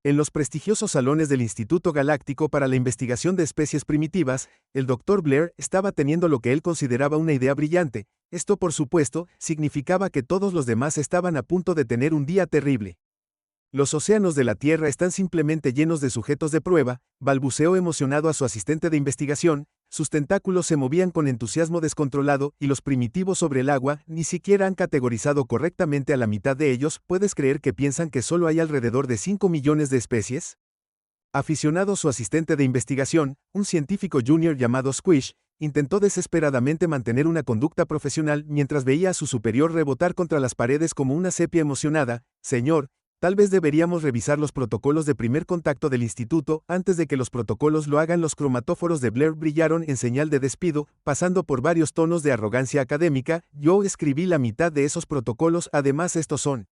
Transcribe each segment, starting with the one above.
En los prestigiosos salones del Instituto Galáctico para la Investigación de Especies Primitivas, el Dr. Blair estaba teniendo lo que él consideraba una idea brillante. Esto, por supuesto, significaba que todos los demás estaban a punto de tener un día terrible. Los océanos de la Tierra están simplemente llenos de sujetos de prueba, balbuceó emocionado a su asistente de investigación, sus tentáculos se movían con entusiasmo descontrolado y los primitivos sobre el agua ni siquiera han categorizado correctamente a la mitad de ellos. ¿Puedes creer que piensan que solo hay alrededor de 5 millones de especies? Aficionado su asistente de investigación, un científico junior llamado Squish, intentó desesperadamente mantener una conducta profesional mientras veía a su superior rebotar contra las paredes como una sepia emocionada. Señor, tal vez deberíamos revisar los protocolos de primer contacto del instituto antes de que los protocolos lo hagan. Los cromatóforos de Blair brillaron en señal de despido, pasando por varios tonos de arrogancia académica. Yo escribí la mitad de esos protocolos, además estos son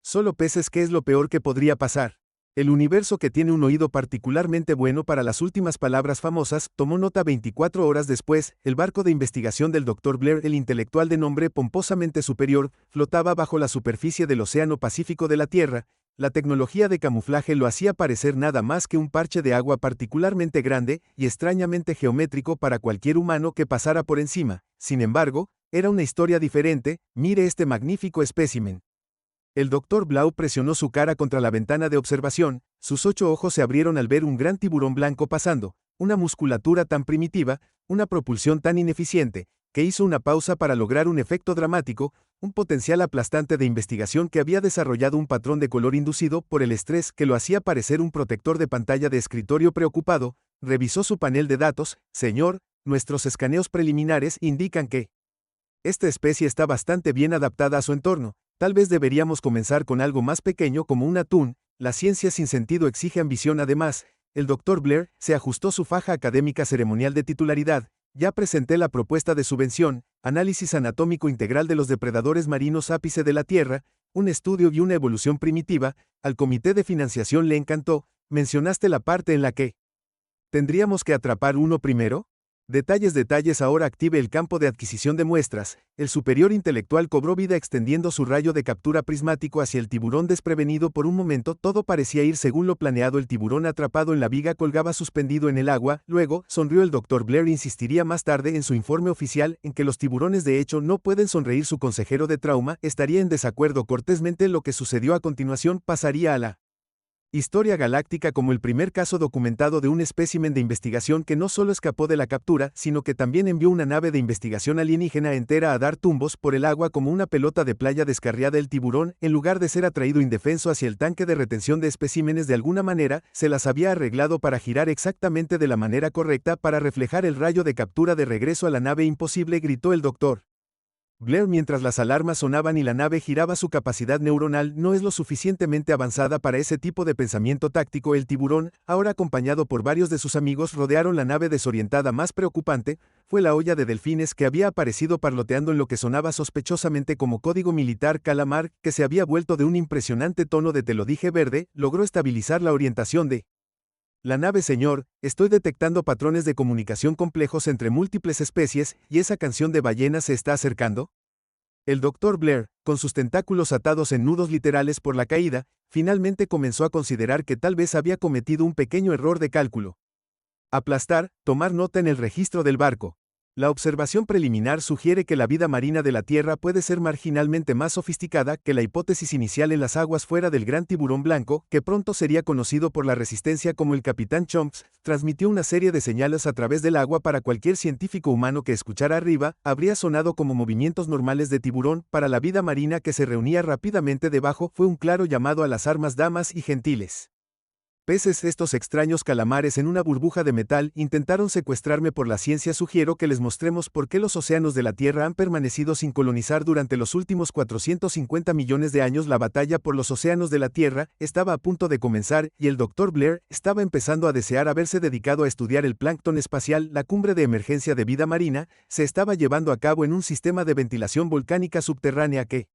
solo peces. ¿Qué es lo peor que podría pasar? El universo, que tiene un oído particularmente bueno para las últimas palabras famosas, tomó nota. 24 horas después, el barco de investigación del Dr. Blair, el intelectual de nombre pomposamente superior, flotaba bajo la superficie del Océano Pacífico de la Tierra. La tecnología de camuflaje lo hacía parecer nada más que un parche de agua particularmente grande y extrañamente geométrico para cualquier humano que pasara por encima. Sin embargo, era una historia diferente. Mire este magnífico espécimen. El Dr. Blau presionó su cara contra la ventana de observación, sus 8 ojos se abrieron al ver un gran tiburón blanco pasando, una musculatura tan primitiva, una propulsión tan ineficiente, que hizo una pausa para lograr un efecto dramático, un potencial aplastante de investigación que había desarrollado un patrón de color inducido por el estrés que lo hacía parecer un protector de pantalla de escritorio preocupado. Revisó su panel de datos. Señor, nuestros escaneos preliminares indican que esta especie está bastante bien adaptada a su entorno. Tal vez deberíamos comenzar con algo más pequeño como un atún. La ciencia sin sentido exige ambición. Además, el Dr. Blair se ajustó su faja académica ceremonial de titularidad. Ya presenté la propuesta de subvención, análisis anatómico integral de los depredadores marinos ápice de la Tierra, un estudio y una evolución primitiva. Al comité de financiación le encantó. ¿Mencionaste la parte en la que tendríamos que atrapar uno primero? Detalles. Ahora active el campo de adquisición de muestras. El superior intelectual cobró vida extendiendo su rayo de captura prismático hacia el tiburón desprevenido. Por un momento todo parecía ir según lo planeado. El tiburón atrapado en la viga colgaba suspendido en el agua. Luego, sonrió el Dr. Blair. Insistiría más tarde en su informe oficial en que los tiburones de hecho no pueden sonreír. Su consejero de trauma estaría en desacuerdo cortésmente. Lo que sucedió a continuación pasaría a la historia galáctica como el primer caso documentado de un espécimen de investigación que no solo escapó de la captura, sino que también envió una nave de investigación alienígena entera a dar tumbos por el agua como una pelota de playa descarriada. El tiburón, en lugar de ser atraído indefenso hacia el tanque de retención de especímenes, de alguna manera, se las había arreglado para girar exactamente de la manera correcta para reflejar el rayo de captura de regreso a la nave. Imposible, gritó el Dr. Blair mientras las alarmas sonaban y la nave giraba. Su capacidad neuronal no es lo suficientemente avanzada para ese tipo de pensamiento táctico. El tiburón, ahora acompañado por varios de sus amigos, rodearon la nave desorientada. Más preocupante fue la olla de delfines que había aparecido parloteando en lo que sonaba sospechosamente como código militar. Calamar, que se había vuelto de un impresionante tono de te lo dije verde, logró estabilizar la orientación de la nave. Señor, estoy detectando patrones de comunicación complejos entre múltiples especies, ¿y esa canción de ballena se está acercando? El Dr. Blair, con sus tentáculos atados en nudos literales por la caída, finalmente comenzó a considerar que tal vez había cometido un pequeño error de cálculo. Aplastar, tomar nota en el registro del barco. La observación preliminar sugiere que la vida marina de la Tierra puede ser marginalmente más sofisticada que la hipótesis inicial en las aguas fuera del gran tiburón blanco, que pronto sería conocido por la resistencia como el Capitán Chomps. Transmitió una serie de señales a través del agua para cualquier científico humano que escuchara arriba. Habría sonado como movimientos normales de tiburón. Para la vida marina que se reunía rápidamente debajo fue un claro llamado a las armas. Damas y gentiles peces, estos extraños calamares en una burbuja de metal intentaron secuestrarme por la ciencia. Sugiero que les mostremos por qué los océanos de la Tierra han permanecido sin colonizar durante los últimos 450 millones de años. La batalla por los océanos de la Tierra estaba a punto de comenzar y el Dr. Blair estaba empezando a desear haberse dedicado a estudiar el plancton espacial. La cumbre de emergencia de vida marina se estaba llevando a cabo en un sistema de ventilación volcánica subterránea que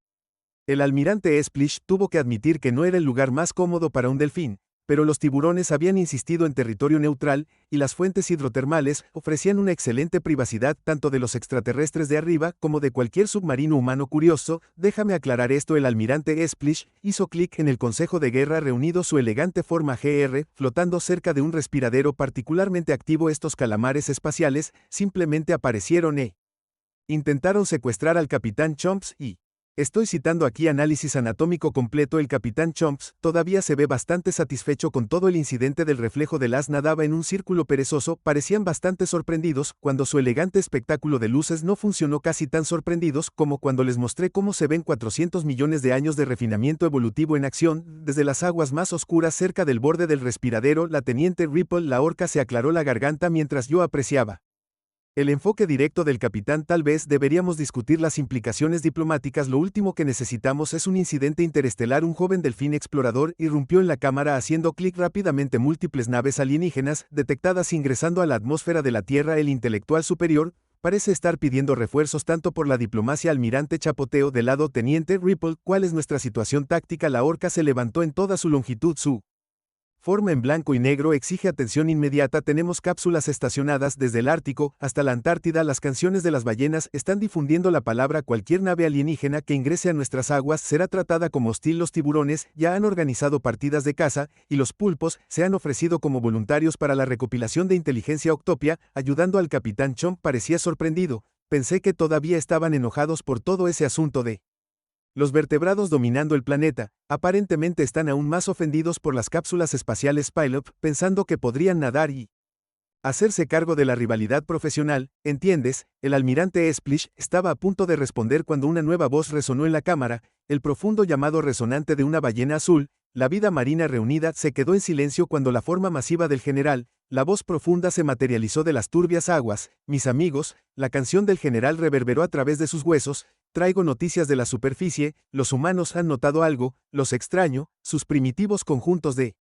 el almirante Splish tuvo que admitir que no era el lugar más cómodo para un delfín. Pero los tiburones habían insistido en territorio neutral, y las fuentes hidrotermales ofrecían una excelente privacidad tanto de los extraterrestres de arriba como de cualquier submarino humano curioso. Déjame aclarar esto: el almirante Splish hizo clic en el Consejo de Guerra reunido su elegante forma GR, flotando cerca de un respiradero particularmente activo. Estos calamares espaciales simplemente aparecieron e intentaron secuestrar al Capitán Chomps y... Estoy citando aquí análisis anatómico completo. El Capitán Chomps todavía se ve bastante satisfecho con todo el incidente del reflejo del as. Nadaba en un círculo perezoso. Parecían bastante sorprendidos cuando su elegante espectáculo de luces no funcionó, casi tan sorprendidos como cuando les mostré cómo se ven 400 millones de años de refinamiento evolutivo en acción. Desde las aguas más oscuras cerca del borde del respiradero, la teniente Ripple, la orca, se aclaró la garganta mientras yo apreciaba el enfoque directo del capitán. Tal vez deberíamos discutir las implicaciones diplomáticas. Lo último que necesitamos es un incidente interestelar. Un joven delfín explorador irrumpió en la cámara haciendo clic rápidamente. Múltiples naves alienígenas detectadas ingresando a la atmósfera de la Tierra. El intelectual superior parece estar pidiendo refuerzos tanto por la diplomacia. Almirante chapoteo de lado. Teniente Ripple, ¿cuál es nuestra situación táctica? La orca se levantó en toda su longitud. Su forma en blanco y negro exige atención inmediata. Tenemos cápsulas estacionadas desde el Ártico hasta la Antártida. Las canciones de las ballenas están difundiendo la palabra. Cualquier nave alienígena que ingrese a nuestras aguas será tratada como hostil. Los tiburones ya han organizado partidas de caza, y los pulpos se han ofrecido como voluntarios para la recopilación de inteligencia. Octopia, ayudando al Capitán Chomp, parecía sorprendido. Pensé que todavía estaban enojados por todo ese asunto de los vertebrados dominando el planeta. Aparentemente están aún más ofendidos por las cápsulas espaciales Pilot, pensando que podrían nadar y hacerse cargo de la rivalidad profesional. ¿Entiendes? El almirante Splish estaba a punto de responder cuando una nueva voz resonó en la cámara, el profundo llamado resonante de una ballena azul. La vida marina reunida se quedó en silencio cuando la forma masiva del general, la voz profunda, se materializó de las turbias aguas. Mis amigos, la canción del general reverberó a través de sus huesos. Traigo noticias de la superficie. Los humanos han notado algo, los extraño. Sus primitivos conjuntos de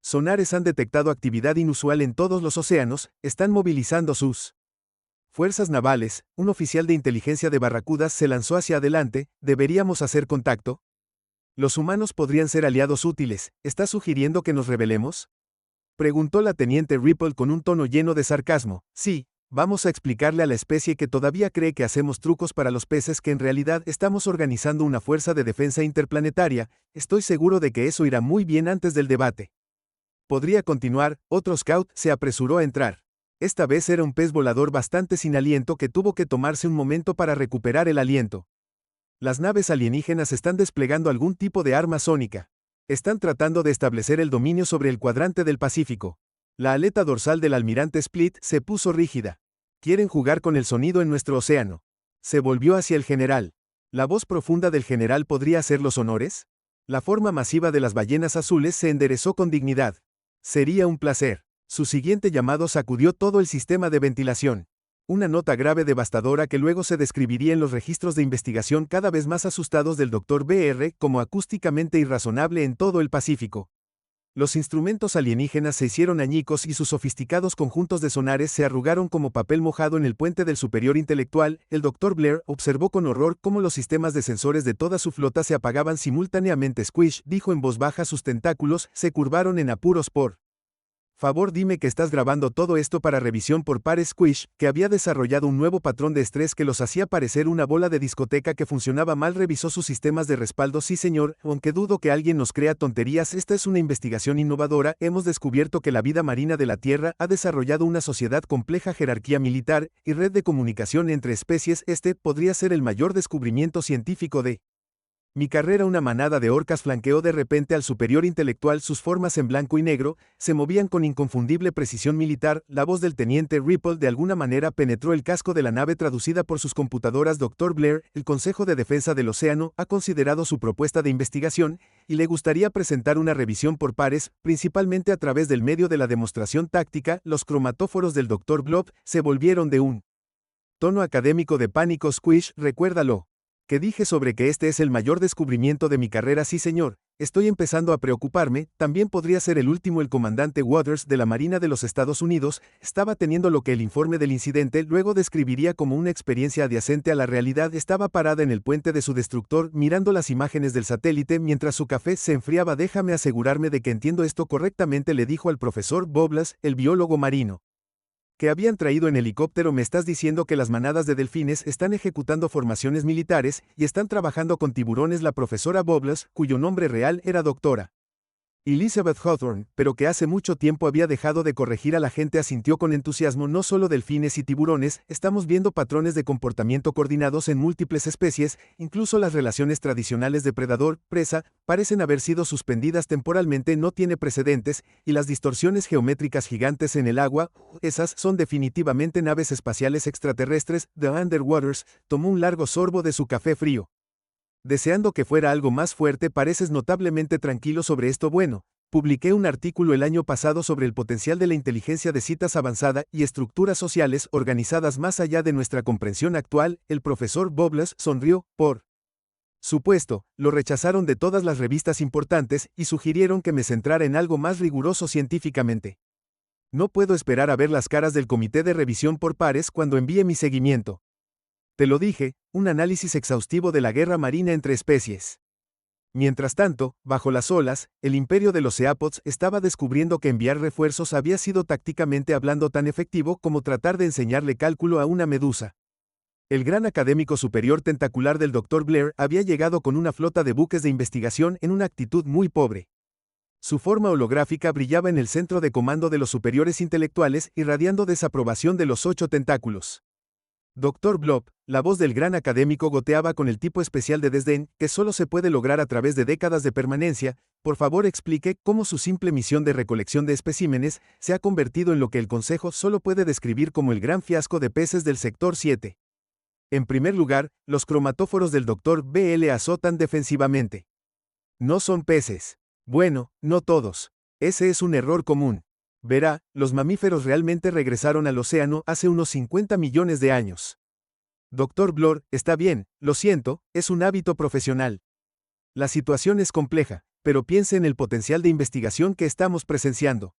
sonares han detectado actividad inusual en todos los océanos. Están movilizando sus fuerzas navales. Un oficial de inteligencia de Barracudas se lanzó hacia adelante. ¿Deberíamos hacer contacto? Los humanos podrían ser aliados útiles. ¿Estás sugiriendo que nos rebelemos?, preguntó la teniente Ripple con un tono lleno de sarcasmo. Sí, vamos a explicarle a la especie que todavía cree que hacemos trucos para los peces que en realidad estamos organizando una fuerza de defensa interplanetaria. Estoy seguro de que eso irá muy bien antes del debate. Podría continuar. Otro scout se apresuró a entrar. Esta vez era un pez volador bastante sin aliento que tuvo que tomarse un momento para recuperar el aliento. Las naves alienígenas están desplegando algún tipo de arma sónica. Están tratando de establecer el dominio sobre el cuadrante del Pacífico. La aleta dorsal del almirante Split se puso rígida. Quieren jugar con el sonido en nuestro océano. Se volvió hacia el general. ¿La voz profunda del general podría hacer los honores? La forma masiva de las ballenas azules se enderezó con dignidad. Sería un placer. Su siguiente llamado sacudió todo el sistema de ventilación. Una nota grave devastadora que luego se describiría en los registros de investigación cada vez más asustados del Dr. BR como acústicamente irrazonable en todo el Pacífico. Los instrumentos alienígenas se hicieron añicos y sus sofisticados conjuntos de sonares se arrugaron como papel mojado en el puente del superior intelectual. El Dr. Blair observó con horror cómo los sistemas de sensores de toda su flota se apagaban simultáneamente. Squish, dijo en voz baja, sus tentáculos se curvaron en apuros. Por favor, dime que estás grabando todo esto para revisión por pares. Squish, que había desarrollado un nuevo patrón de estrés que los hacía parecer una bola de discoteca que funcionaba mal, revisó sus sistemas de respaldo. Sí, señor, aunque dudo que alguien nos crea tonterías. Esta es una investigación innovadora. Hemos descubierto que la vida marina de la Tierra ha desarrollado una sociedad compleja, jerarquía militar y red de comunicación entre especies. Este podría ser el mayor descubrimiento científico de mi carrera. Una manada de orcas flanqueó de repente al superior intelectual. Sus formas en blanco y negro se movían con inconfundible precisión militar. La voz del teniente Ripple de alguna manera penetró el casco de la nave, traducida por sus computadoras. Dr. Blair, el Consejo de Defensa del Océano ha considerado su propuesta de investigación y le gustaría presentar una revisión por pares, principalmente a través del medio de la demostración táctica. Los cromatóforos del Dr. Blob se volvieron de un tono académico de pánico. Squish, recuérdalo que dije sobre que este es el mayor descubrimiento de mi carrera. Sí, señor. Estoy empezando a preocuparme, también podría ser el último. El comandante Waters de la Marina de los Estados Unidos estaba teniendo lo que el informe del incidente luego describiría como una experiencia adyacente a la realidad. Estaba parada en el puente de su destructor mirando las imágenes del satélite mientras su café se enfriaba. Déjame asegurarme de que entiendo esto correctamente, le dijo al profesor Boblas, el biólogo marino que habían traído en helicóptero. Me estás diciendo que las manadas de delfines están ejecutando formaciones militares y están trabajando con tiburones. La profesora Boblas, cuyo nombre real era doctora Elizabeth Hawthorne, pero que hace mucho tiempo había dejado de corregir a la gente, asintió con entusiasmo. No solo delfines y tiburones, estamos viendo patrones de comportamiento coordinados en múltiples especies, incluso las relaciones tradicionales de predador-presa parecen haber sido suspendidas temporalmente. No tiene precedentes, y las distorsiones geométricas gigantes en el agua, esas son definitivamente naves espaciales extraterrestres. The Underwaters tomó un largo sorbo de su café frío, deseando que fuera algo más fuerte. Pareces notablemente tranquilo sobre esto. Bueno, publiqué un artículo el año pasado sobre el potencial de la inteligencia de citas avanzada y estructuras sociales organizadas más allá de nuestra comprensión actual. El profesor Boblas sonrió. Por supuesto, lo rechazaron de todas las revistas importantes y sugirieron que me centrara en algo más riguroso científicamente. No puedo esperar a ver las caras del comité de revisión por pares cuando envíe mi seguimiento. Te lo dije, un análisis exhaustivo de la guerra marina entre especies. Mientras tanto, bajo las olas, el imperio de los Seapods estaba descubriendo que enviar refuerzos había sido tácticamente hablando tan efectivo como tratar de enseñarle cálculo a una medusa. El gran académico superior tentacular del Dr. Blair había llegado con una flota de buques de investigación en una actitud muy pobre. Su forma holográfica brillaba en el centro de comando de los superiores intelectuales, irradiando desaprobación de los 8 tentáculos. Dr. Blob, la voz del gran académico goteaba con el tipo especial de desdén que solo se puede lograr a través de décadas de permanencia. Por favor, explique cómo su simple misión de recolección de especímenes se ha convertido en lo que el Consejo solo puede describir como el gran fiasco de peces del sector 7. En primer lugar, los cromatóforos del Dr. BL azotan defensivamente. No son peces. Bueno, no todos. Ese es un error común. Verá, los mamíferos realmente regresaron al océano hace unos 50 millones de años. Dr. Blor, está bien, lo siento, es un hábito profesional. La situación es compleja, pero piense en el potencial de investigación que estamos presenciando.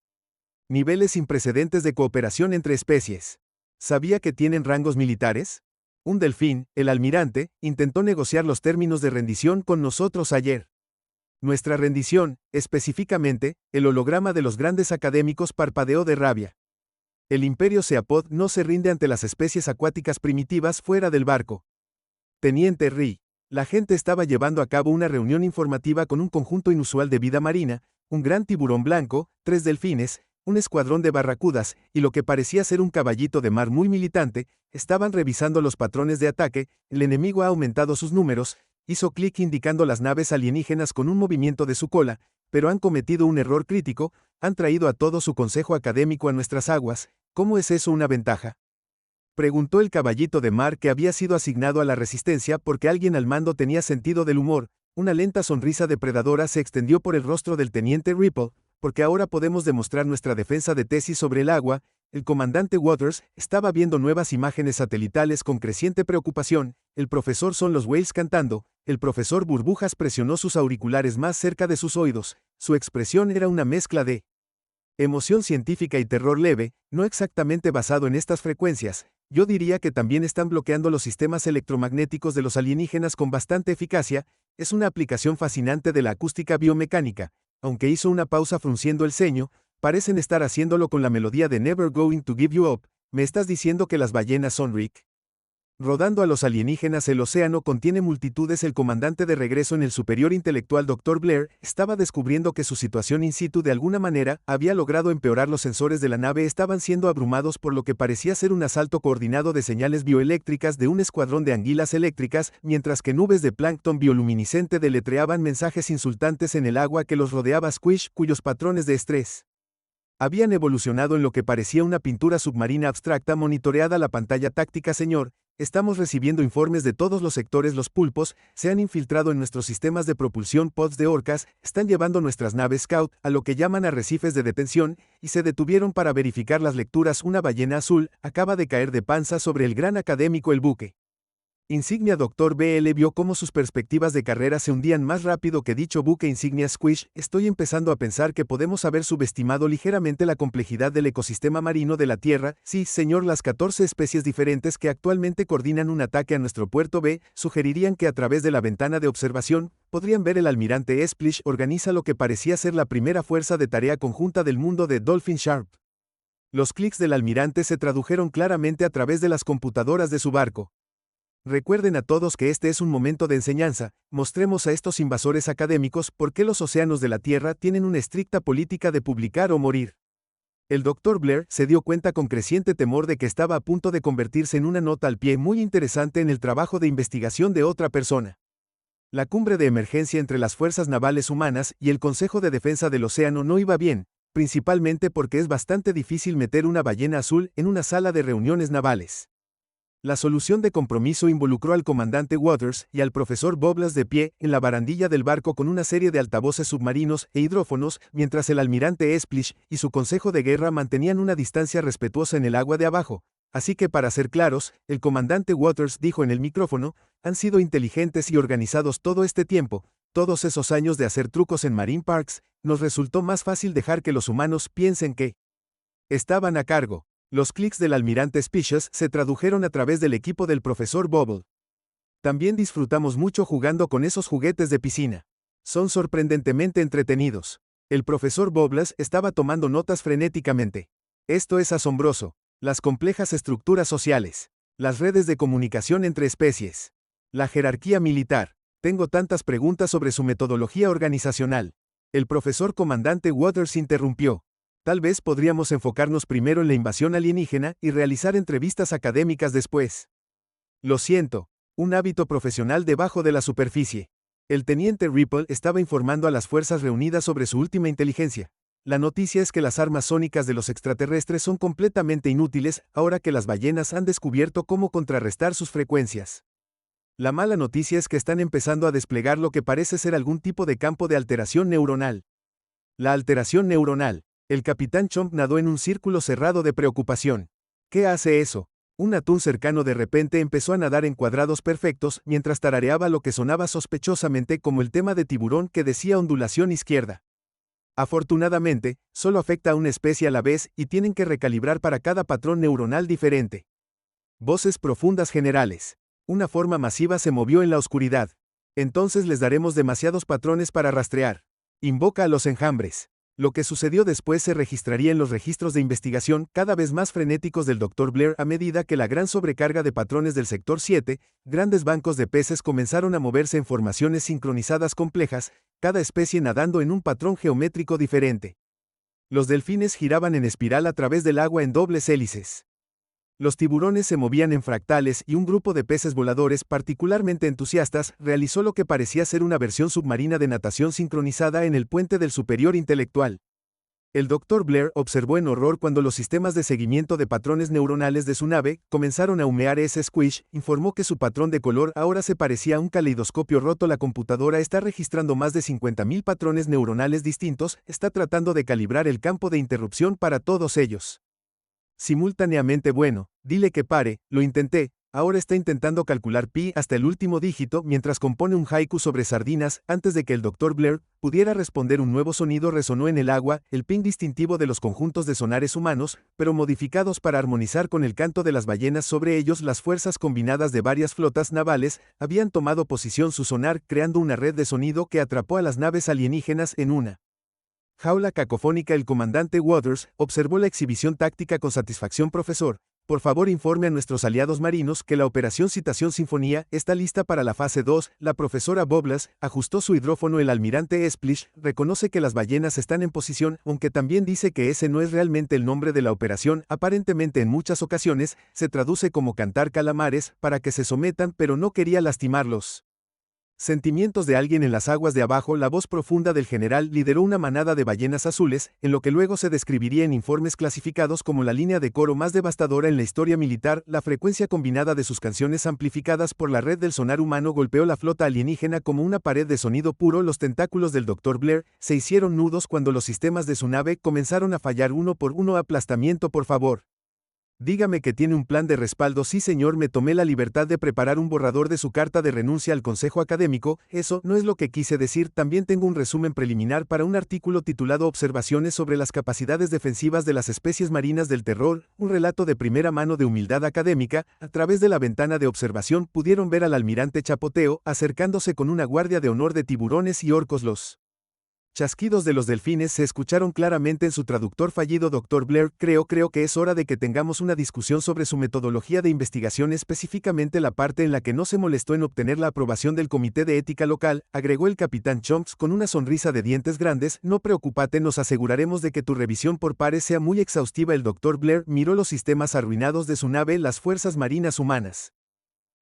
Niveles sin precedentes de cooperación entre especies. ¿Sabía que tienen rangos militares? Un delfín, el almirante, intentó negociar los términos de rendición con nosotros ayer. Nuestra rendición, específicamente, el holograma de los grandes académicos parpadeó de rabia. El imperio Seapod no se rinde ante las especies acuáticas primitivas fuera del barco. Teniente Ri, la gente estaba llevando a cabo una reunión informativa con un conjunto inusual de vida marina, un gran tiburón blanco, 3 delfines, un escuadrón de barracudas, y lo que parecía ser un caballito de mar muy militante. Estaban revisando los patrones de ataque. El enemigo ha aumentado sus números. Hizo clic indicando las naves alienígenas con un movimiento de su cola, pero han cometido un error crítico, han traído a todo su consejo académico a nuestras aguas. ¿Cómo es eso una ventaja?, preguntó el caballito de mar, que había sido asignado a la resistencia porque alguien al mando tenía sentido del humor. Una lenta sonrisa depredadora se extendió por el rostro del teniente Ripple, porque ahora podemos demostrar nuestra defensa de tesis sobre el agua. El comandante Waters estaba viendo nuevas imágenes satelitales con creciente preocupación. El profesor son los whales cantando. El profesor Burbujas presionó sus auriculares más cerca de sus oídos. Su expresión era una mezcla de emoción científica y terror leve, no exactamente basado en estas frecuencias. Yo diría que también están bloqueando los sistemas electromagnéticos de los alienígenas con bastante eficacia. Es una aplicación fascinante de la acústica biomecánica. Aunque hizo una pausa frunciendo el ceño, parecen estar haciéndolo con la melodía de Never Going to Give You Up. ¿Me estás diciendo que las ballenas son Rick? Rodando a los alienígenas, el océano contiene multitudes. El comandante de regreso en el superior intelectual Dr. Blair estaba descubriendo que su situación in situ de alguna manera había logrado empeorar. Los sensores de la nave estaban siendo abrumados por lo que parecía ser un asalto coordinado de señales bioeléctricas de un escuadrón de anguilas eléctricas, mientras que nubes de plancton bioluminiscente deletreaban mensajes insultantes en el agua que los rodeaba. Squish, cuyos patrones de estrés habían evolucionado en lo que parecía una pintura submarina abstracta, monitoreada la pantalla táctica. Señor, estamos recibiendo informes de todos los sectores. Los pulpos se han infiltrado en nuestros sistemas de propulsión. Pods de orcas están llevando nuestras naves Scout a lo que llaman arrecifes de detención y se detuvieron para verificar las lecturas. Una ballena azul acaba de caer de panza sobre el gran académico. El buque Insignia Dr. BL vio cómo sus perspectivas de carrera se hundían más rápido que dicho buque insignia Squish. Estoy empezando a pensar que podemos haber subestimado ligeramente la complejidad del ecosistema marino de la Tierra. Sí, señor, las 14 especies diferentes que actualmente coordinan un ataque a nuestro puerto B sugerirían que a través de la ventana de observación podrían ver el almirante Splish organiza lo que parecía ser la primera fuerza de tarea conjunta del mundo de Dolphin Sharp. Los clics del almirante se tradujeron claramente a través de las computadoras de su barco. Recuerden a todos que este es un momento de enseñanza, mostremos a estos invasores académicos por qué los océanos de la Tierra tienen una estricta política de publicar o morir. El Dr. Blair se dio cuenta con creciente temor de que estaba a punto de convertirse en una nota al pie muy interesante en el trabajo de investigación de otra persona. La cumbre de emergencia entre las fuerzas navales humanas y el Consejo de Defensa del Océano no iba bien, principalmente porque es bastante difícil meter una ballena azul en una sala de reuniones navales. La solución de compromiso involucró al comandante Waters y al profesor Boblas de pie en la barandilla del barco con una serie de altavoces submarinos e hidrófonos, mientras el almirante Splish y su consejo de guerra mantenían una distancia respetuosa en el agua de abajo. Así que para ser claros, el comandante Waters dijo en el micrófono, han sido inteligentes y organizados todo este tiempo, todos esos años de hacer trucos en Marine Parks, nos resultó más fácil dejar que los humanos piensen que estaban a cargo. Los clics del almirante Species se tradujeron a través del equipo del profesor Bobble. También disfrutamos mucho jugando con esos juguetes de piscina. Son sorprendentemente entretenidos. El profesor Bobbles estaba tomando notas frenéticamente. Esto es asombroso. Las complejas estructuras sociales. Las redes de comunicación entre especies. La jerarquía militar. Tengo tantas preguntas sobre su metodología organizacional. El profesor comandante Waters interrumpió. Tal vez podríamos enfocarnos primero en la invasión alienígena y realizar entrevistas académicas después. Lo siento, un hábito profesional debajo de la superficie. El teniente Ripple estaba informando a las fuerzas reunidas sobre su última inteligencia. La noticia es que las armas sónicas de los extraterrestres son completamente inútiles ahora que las ballenas han descubierto cómo contrarrestar sus frecuencias. La mala noticia es que están empezando a desplegar lo que parece ser algún tipo de campo de alteración neuronal. La alteración neuronal. El capitán Chomp nadó en un círculo cerrado de preocupación. ¿Qué hace eso? Un atún cercano de repente empezó a nadar en cuadrados perfectos mientras tarareaba lo que sonaba sospechosamente como el tema de tiburón que decía ondulación izquierda. Afortunadamente, solo afecta a una especie a la vez y tienen que recalibrar para cada patrón neuronal diferente. Voces profundas generales. Una forma masiva se movió en la oscuridad. Entonces les daremos demasiados patrones para rastrear. Invoca a los enjambres. Lo que sucedió después se registraría en los registros de investigación cada vez más frenéticos del Dr. Blair a medida que la gran sobrecarga de patrones del sector 7, grandes bancos de peces comenzaron a moverse en formaciones sincronizadas complejas, cada especie nadando en un patrón geométrico diferente. Los delfines giraban en espiral a través del agua en dobles hélices. Los tiburones se movían en fractales y un grupo de peces voladores particularmente entusiastas realizó lo que parecía ser una versión submarina de natación sincronizada en el puente del superior intelectual. El Dr. Blair observó en horror cuando los sistemas de seguimiento de patrones neuronales de su nave comenzaron a humear. Ese Squish informó que su patrón de color ahora se parecía a un caleidoscopio roto. La computadora está registrando más de 50.000 patrones neuronales distintos, está tratando de calibrar el campo de interrupción para todos ellos. Simultáneamente bueno, dile que pare, lo intenté, ahora está intentando calcular pi hasta el último dígito mientras compone un haiku sobre sardinas. Antes de que el Dr. Blair pudiera responder, un nuevo sonido resonó en el agua, el ping distintivo de los conjuntos de sonares humanos, pero modificados para armonizar con el canto de las ballenas sobre ellos. Las fuerzas combinadas de varias flotas navales habían tomado posición su sonar creando una red de sonido que atrapó a las naves alienígenas en una jaula cacofónica. El comandante Waters observó la exhibición táctica con satisfacción. Profesor, por favor informe a nuestros aliados marinos que la operación Citación Sinfonía está lista para la fase 2. La profesora Boblas ajustó su hidrófono. El almirante Splish reconoce que las ballenas están en posición, aunque también dice que ese no es realmente el nombre de la operación. Aparentemente en muchas ocasiones se traduce como cantar calamares para que se sometan, pero no quería lastimarlos. Sentimientos de alguien en las aguas de abajo. La voz profunda del general lideró una manada de ballenas azules, en lo que luego se describiría en informes clasificados como la línea de coro más devastadora en la historia militar. La frecuencia combinada de sus canciones amplificadas por la red del sonar humano golpeó la flota alienígena como una pared de sonido puro. Los tentáculos del Dr. Blair se hicieron nudos cuando los sistemas de su nave comenzaron a fallar uno por uno. Aplastamiento, por favor. Dígame que tiene un plan de respaldo. Sí, señor, me tomé la libertad de preparar un borrador de su carta de renuncia al Consejo Académico. Eso no es lo que quise decir. También tengo un resumen preliminar para un artículo titulado Observaciones sobre las capacidades defensivas de las especies marinas del terror, un relato de primera mano de humildad académica. A través de la ventana de observación pudieron ver al almirante Chapoteo acercándose con una guardia de honor de tiburones y orcos. Los chasquidos de los delfines se escucharon claramente en su traductor fallido. Dr. Blair, creo que es hora de que tengamos una discusión sobre su metodología de investigación, específicamente la parte en la que no se molestó en obtener la aprobación del Comité de Ética Local, agregó el capitán Chomps con una sonrisa de dientes grandes. No preocúpate, nos aseguraremos de que tu revisión por pares sea muy exhaustiva. El Dr. Blair miró los sistemas arruinados de su nave, las fuerzas marinas humanas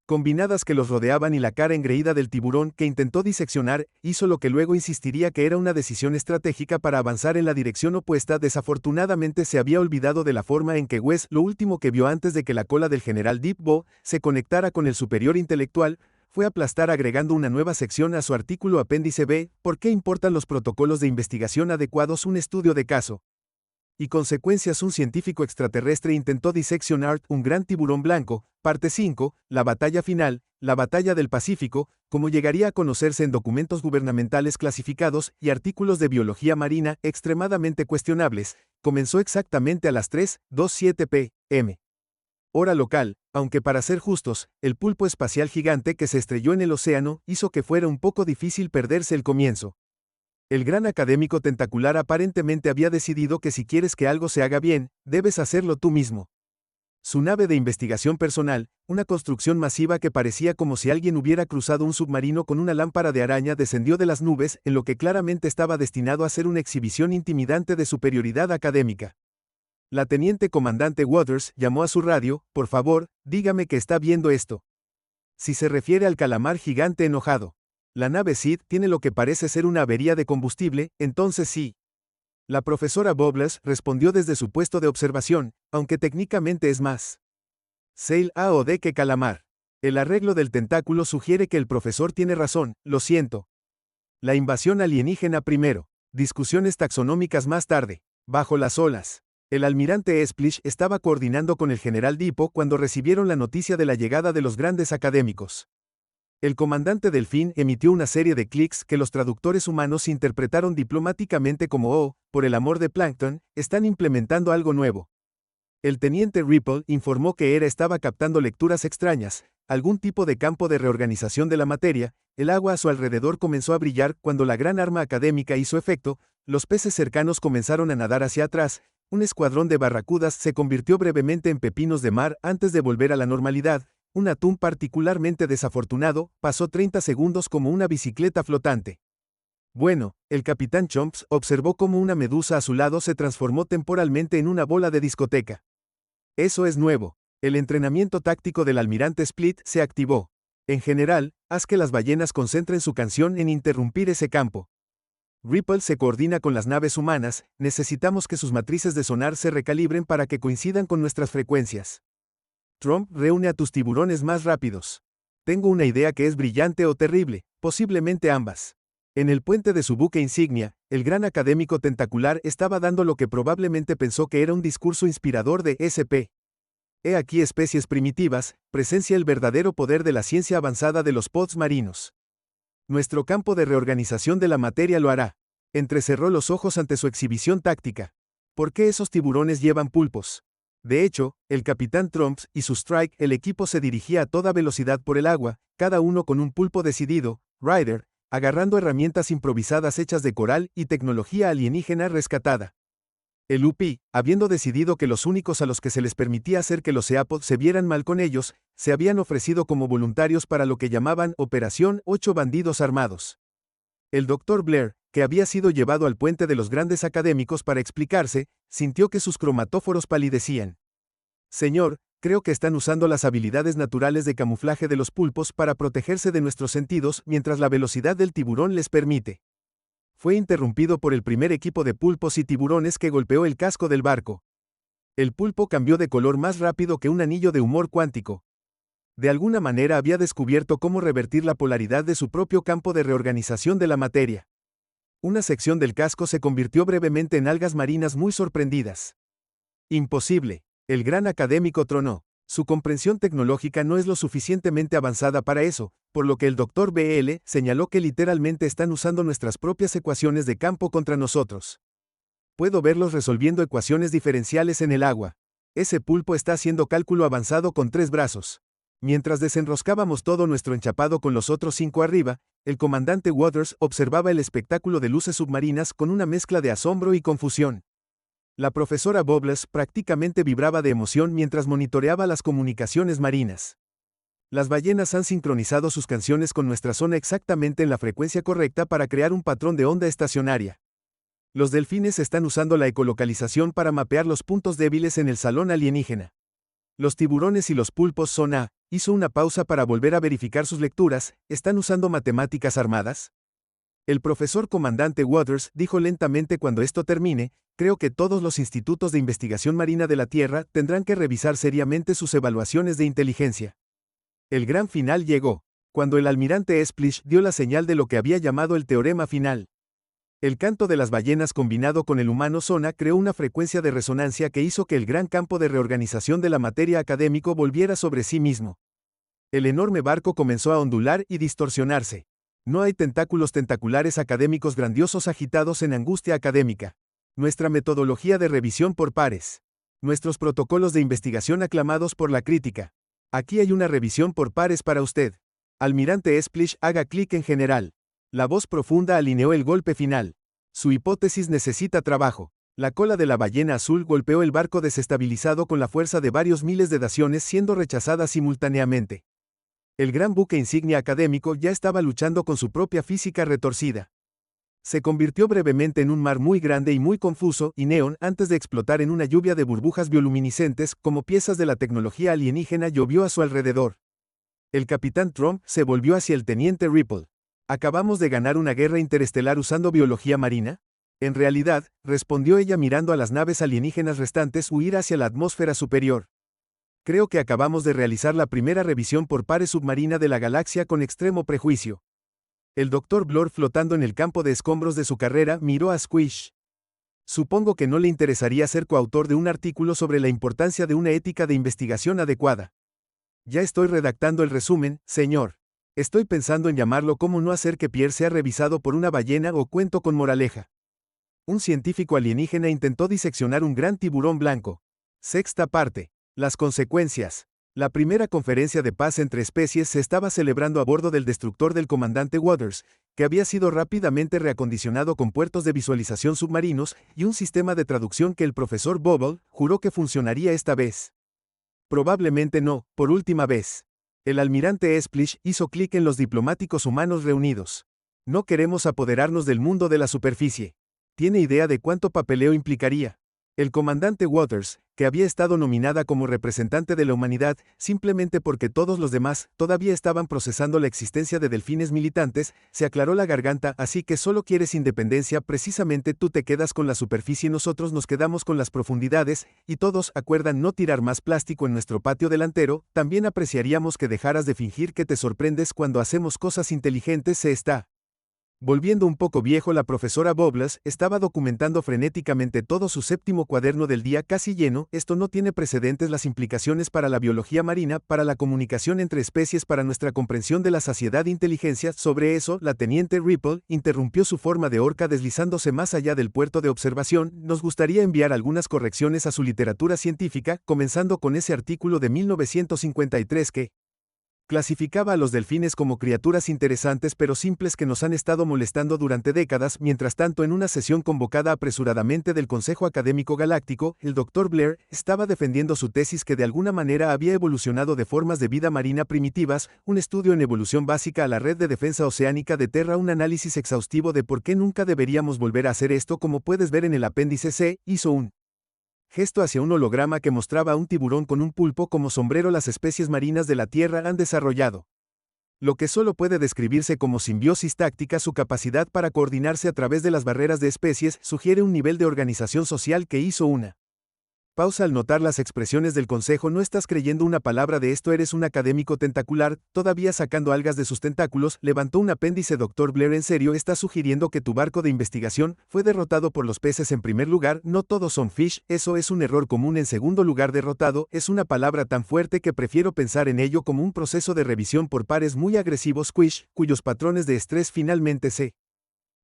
combinadas que los rodeaban y la cara engreída del tiburón que intentó diseccionar, hizo lo que luego insistiría que era una decisión estratégica para avanzar en la dirección opuesta. Desafortunadamente se había olvidado de la forma en que Wes, lo último que vio antes de que la cola del general Deep Bow se conectara con el superior intelectual, fue aplastar agregando una nueva sección a su artículo apéndice B. ¿Por qué importan los protocolos de investigación adecuados? Un estudio de caso y consecuencias. Un científico extraterrestre intentó diseccionar un gran tiburón blanco. Parte 5, la batalla final, la batalla del Pacífico, como llegaría a conocerse en documentos gubernamentales clasificados y artículos de biología marina extremadamente cuestionables, comenzó exactamente a las 3:27 p.m. hora local, aunque para ser justos, el pulpo espacial gigante que se estrelló en el océano hizo que fuera un poco difícil perderse el comienzo. El gran académico tentacular aparentemente había decidido que si quieres que algo se haga bien, debes hacerlo tú mismo. Su nave de investigación personal, una construcción masiva que parecía como si alguien hubiera cruzado un submarino con una lámpara de araña, descendió de las nubes en lo que claramente estaba destinado a ser una exhibición intimidante de superioridad académica. La teniente comandante Waters llamó a su radio. Por favor, dígame que está viendo esto. Si se refiere al calamar gigante enojado. La nave Sid tiene lo que parece ser una avería de combustible, entonces sí. La profesora Bowles respondió desde su puesto de observación, aunque técnicamente es más Sail A o D que calamar. El arreglo del tentáculo sugiere que el profesor tiene razón, lo siento. La invasión alienígena primero. Discusiones taxonómicas más tarde. Bajo las olas. El almirante Splish estaba coordinando con el general Dipo cuando recibieron la noticia de la llegada de los grandes académicos. El comandante Delfín emitió una serie de clics que los traductores humanos interpretaron diplomáticamente como «Oh, por el amor de Plankton, están implementando algo nuevo». El teniente Ripple informó que estaba captando lecturas extrañas, algún tipo de campo de reorganización de la materia. El agua a su alrededor comenzó a brillar cuando la gran arma académica hizo efecto. Los peces cercanos comenzaron a nadar hacia atrás. Un escuadrón de barracudas se convirtió brevemente en pepinos de mar antes de volver a la normalidad. Un atún particularmente desafortunado pasó 30 segundos como una bicicleta flotante. Bueno, el capitán Chomps observó cómo una medusa a su lado se transformó temporalmente en una bola de discoteca. Eso es nuevo. El entrenamiento táctico del almirante Split se activó. En general, haz que las ballenas concentren su canción en interrumpir ese campo. Ripple se coordina con las naves humanas. Necesitamos que sus matrices de sonar se recalibren para que coincidan con nuestras frecuencias. Trump, reúne a tus tiburones más rápidos. Tengo una idea que es brillante o terrible, posiblemente ambas. En el puente de su buque insignia, el gran académico tentacular estaba dando lo que probablemente pensó que era un discurso inspirador de SP. He aquí especies primitivas, presencia el verdadero poder de la ciencia avanzada de los pods marinos. Nuestro campo de reorganización de la materia lo hará. Entrecerró los ojos ante su exhibición táctica. ¿Por qué esos tiburones llevan pulpos? De hecho, el capitán Trumps y su Strike, el equipo se dirigía a toda velocidad por el agua, cada uno con un pulpo decidido, Ryder, agarrando herramientas improvisadas hechas de coral y tecnología alienígena rescatada. El UPI, habiendo decidido que los únicos a los que se les permitía hacer que los Seapod se vieran mal con ellos, se habían ofrecido como voluntarios para lo que llamaban Operación 8 Bandidos Armados. El Dr. Blair, que había sido llevado al puente de los grandes académicos para explicarse, sintió que sus cromatóforos palidecían. Señor, creo que están usando las habilidades naturales de camuflaje de los pulpos para protegerse de nuestros sentidos mientras la velocidad del tiburón les permite. Fue interrumpido por el primer equipo de pulpos y tiburones que golpeó el casco del barco. El pulpo cambió de color más rápido que un anillo de humor cuántico. De alguna manera había descubierto cómo revertir la polaridad de su propio campo de reorganización de la materia. Una sección del casco se convirtió brevemente en algas marinas muy sorprendidas. Imposible. El gran académico tronó. Su comprensión tecnológica no es lo suficientemente avanzada para eso, por lo que el Dr. BL señaló que literalmente están usando nuestras propias ecuaciones de campo contra nosotros. Puedo verlos resolviendo ecuaciones diferenciales en el agua. Ese pulpo está haciendo cálculo avanzado con 3 brazos. Mientras desenroscábamos todo nuestro enchapado con los otros 5 arriba, el comandante Waters observaba el espectáculo de luces submarinas con una mezcla de asombro y confusión. La profesora Bowles prácticamente vibraba de emoción mientras monitoreaba las comunicaciones marinas. Las ballenas han sincronizado sus canciones con nuestra zona exactamente en la frecuencia correcta para crear un patrón de onda estacionaria. Los delfines están usando la ecolocalización para mapear los puntos débiles en el salón alienígena. Los tiburones y los pulpos hizo una pausa para volver a verificar sus lecturas, ¿están usando matemáticas armadas? El profesor comandante Waters dijo lentamente cuando esto termine, creo que todos los institutos de investigación marina de la Tierra tendrán que revisar seriamente sus evaluaciones de inteligencia. El gran final llegó, cuando el almirante Splish dio la señal de lo que había llamado el teorema final. El canto de las ballenas combinado con el humano sona creó una frecuencia de resonancia que hizo que el gran campo de reorganización de la materia académico volviera sobre sí mismo. El enorme barco comenzó a ondular y distorsionarse. No hay tentáculos tentaculares académicos grandiosos agitados en angustia académica. Nuestra metodología de revisión por pares. Nuestros protocolos de investigación aclamados por la crítica. Aquí hay una revisión por pares para usted. Almirante Splish, haga clic en general. La voz profunda alineó el golpe final. Su hipótesis necesita trabajo. La cola de la ballena azul golpeó el barco desestabilizado con la fuerza de varios miles de daciones siendo rechazadas simultáneamente. El gran buque insignia académico ya estaba luchando con su propia física retorcida. Se convirtió brevemente en un mar muy grande y muy confuso y neón antes de explotar en una lluvia de burbujas bioluminiscentes como piezas de la tecnología alienígena llovió a su alrededor. El capitán Trump se volvió hacia el teniente Ripple. ¿Acabamos de ganar una guerra interestelar usando biología marina? En realidad, respondió ella mirando a las naves alienígenas restantes huir hacia la atmósfera superior. Creo que acabamos de realizar la primera revisión por pares submarina de la galaxia con extremo prejuicio. El Dr. Blore, flotando en el campo de escombros de su carrera, miró a Squish. Supongo que no le interesaría ser coautor de un artículo sobre la importancia de una ética de investigación adecuada. Ya estoy redactando el resumen, señor. Estoy pensando en llamarlo ¿Cómo no hacer que Pierre sea revisado por una ballena o cuento con moraleja? Un científico alienígena intentó diseccionar un gran tiburón blanco. Sexta parte. Las consecuencias. La primera conferencia de paz entre especies se estaba celebrando a bordo del destructor del comandante Waters, que había sido rápidamente reacondicionado con puertos de visualización submarinos y un sistema de traducción que el profesor Bobble juró que funcionaría esta vez. Probablemente no, por última vez. El almirante Splish hizo clic en los diplomáticos humanos reunidos. No queremos apoderarnos del mundo de la superficie. ¿Tiene idea de cuánto papeleo implicaría? El comandante Waters, que había estado nominada como representante de la humanidad, simplemente porque todos los demás todavía estaban procesando la existencia de delfines militantes, se aclaró la garganta, así que solo quieres independencia, precisamente tú te quedas con la superficie y nosotros nos quedamos con las profundidades, y todos acuerdan no tirar más plástico en nuestro patio delantero, también apreciaríamos que dejaras de fingir que te sorprendes cuando hacemos cosas inteligentes. Se está volviendo un poco viejo. La profesora Bowles estaba documentando frenéticamente todo su séptimo cuaderno del día casi lleno. Esto no tiene precedentes. Las implicaciones para la biología marina, para la comunicación entre especies, para nuestra comprensión de la saciedad e inteligencia. Sobre eso, la teniente Ripple interrumpió su forma de orca deslizándose más allá del puerto de observación. Nos gustaría enviar algunas correcciones a su literatura científica, comenzando con ese artículo de 1953 que clasificaba a los delfines como criaturas interesantes pero simples que nos han estado molestando durante décadas. Mientras tanto, en una sesión convocada apresuradamente del Consejo Académico Galáctico, el Dr. Blair estaba defendiendo su tesis que de alguna manera había evolucionado de formas de vida marina primitivas, un estudio en evolución básica a la red de defensa oceánica de Terra, un análisis exhaustivo de por qué nunca deberíamos volver a hacer esto. Como puedes ver en el apéndice C, hizo un gesto hacia un holograma que mostraba a un tiburón con un pulpo como sombrero. Las especies marinas de la Tierra han desarrollado lo que solo puede describirse como simbiosis táctica. Su capacidad para coordinarse a través de las barreras de especies sugiere un nivel de organización social que hizo una Pausa al notar las expresiones del consejo. No estás creyendo una palabra de esto, eres un académico tentacular, todavía sacando algas de sus tentáculos. Levantó un apéndice. Dr. Blair, ¿en serio estás sugiriendo que tu barco de investigación fue derrotado por los peces? En primer lugar, no todos son fish, eso es un error común. En segundo lugar, derrotado es una palabra tan fuerte que prefiero pensar en ello como un proceso de revisión por pares muy agresivo. Squish, cuyos patrones de estrés finalmente se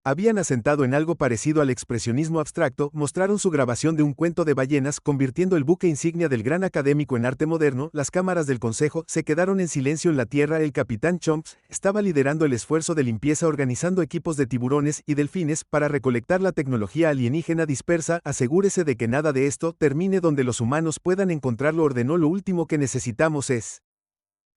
habían asentado en algo parecido al expresionismo abstracto, mostraron su grabación de un cuento de ballenas, convirtiendo el buque insignia del gran académico en arte moderno. Las cámaras del consejo se quedaron en silencio en la tierra. El capitán Chomps estaba liderando el esfuerzo de limpieza, organizando equipos de tiburones y delfines para recolectar la tecnología alienígena dispersa. Asegúrese de que nada de esto termine donde los humanos puedan encontrarlo, ordenó. Lo último que necesitamos es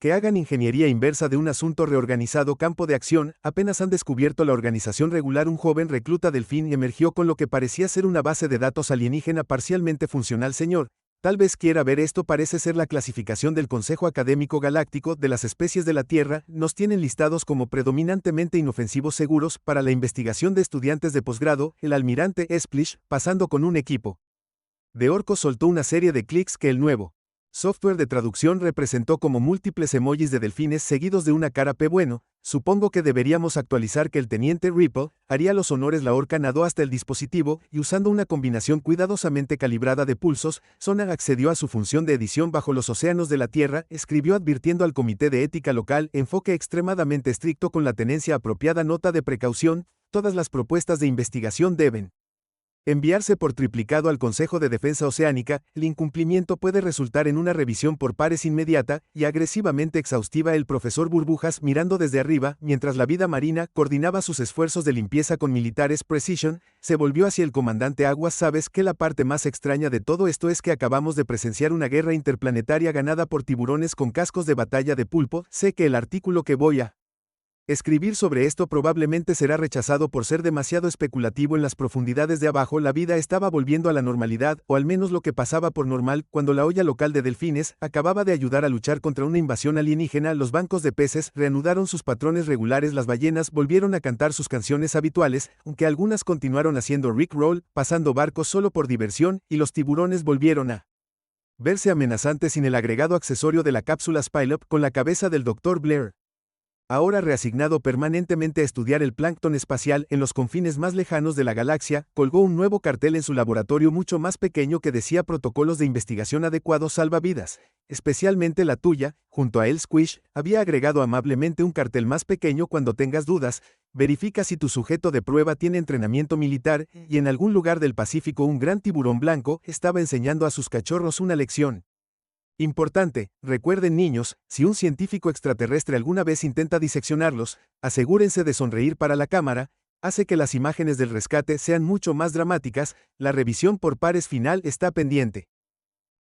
que hagan ingeniería inversa de un asunto reorganizado. Campo de acción. Apenas han descubierto la organización regular. Un joven recluta delfín emergió con lo que parecía ser una base de datos alienígena parcialmente funcional. Señor, tal vez quiera ver esto. Parece ser la clasificación del Consejo Académico Galáctico de las especies de la Tierra. Nos tienen listados como predominantemente inofensivos, seguros para la investigación de estudiantes de posgrado. El almirante Splish, pasando con un equipo de orcos, soltó una serie de clics que el nuevo software de traducción representó como múltiples emojis de delfines seguidos de una cara P. Bueno, supongo que deberíamos actualizar. Que el teniente Ripple haría los honores. La orca nadó hasta el dispositivo y, usando una combinación cuidadosamente calibrada de pulsos, Sona accedió a su función de edición bajo los océanos de la Tierra. Escribió advirtiendo al comité de ética local: enfoque extremadamente estricto con la tenencia apropiada. Nota de precaución: todas las propuestas de investigación deben enviarse por triplicado al Consejo de Defensa Oceánica. El incumplimiento puede resultar en una revisión por pares inmediata y agresivamente exhaustiva. El profesor Burbujas, mirando desde arriba, mientras la vida marina coordinaba sus esfuerzos de limpieza con militares Precision, se volvió hacia el comandante Aguas. ¿Sabes qué? La parte más extraña de todo esto es que acabamos de presenciar una guerra interplanetaria ganada por tiburones con cascos de batalla de pulpo. Sé que el artículo que voy a escribir sobre esto probablemente será rechazado por ser demasiado especulativo. En las profundidades de abajo la vida estaba volviendo a la normalidad, o al menos lo que pasaba por normal, cuando la olla local de delfines acababa de ayudar a luchar contra una invasión alienígena. Los bancos de peces reanudaron sus patrones regulares. Las ballenas volvieron a cantar sus canciones habituales, aunque algunas continuaron haciendo rickroll, pasando barcos solo por diversión, y los tiburones volvieron a verse amenazantes sin el agregado accesorio de la cápsula Spilop. Con la cabeza del Dr. Blair, ahora reasignado permanentemente a estudiar el plancton espacial en los confines más lejanos de la galaxia, colgó un nuevo cartel en su laboratorio mucho más pequeño que decía: protocolos de investigación adecuados, salvavidas, especialmente la tuya. Junto a él, Squish había agregado amablemente un cartel más pequeño: cuando tengas dudas, verifica si tu sujeto de prueba tiene entrenamiento militar. Y en algún lugar del Pacífico, un gran tiburón blanco estaba enseñando a sus cachorros una lección importante. Recuerden, niños, si un científico extraterrestre alguna vez intenta diseccionarlos, asegúrense de sonreír para la cámara. Hace que las imágenes del rescate sean mucho más dramáticas. La revisión por pares final está pendiente.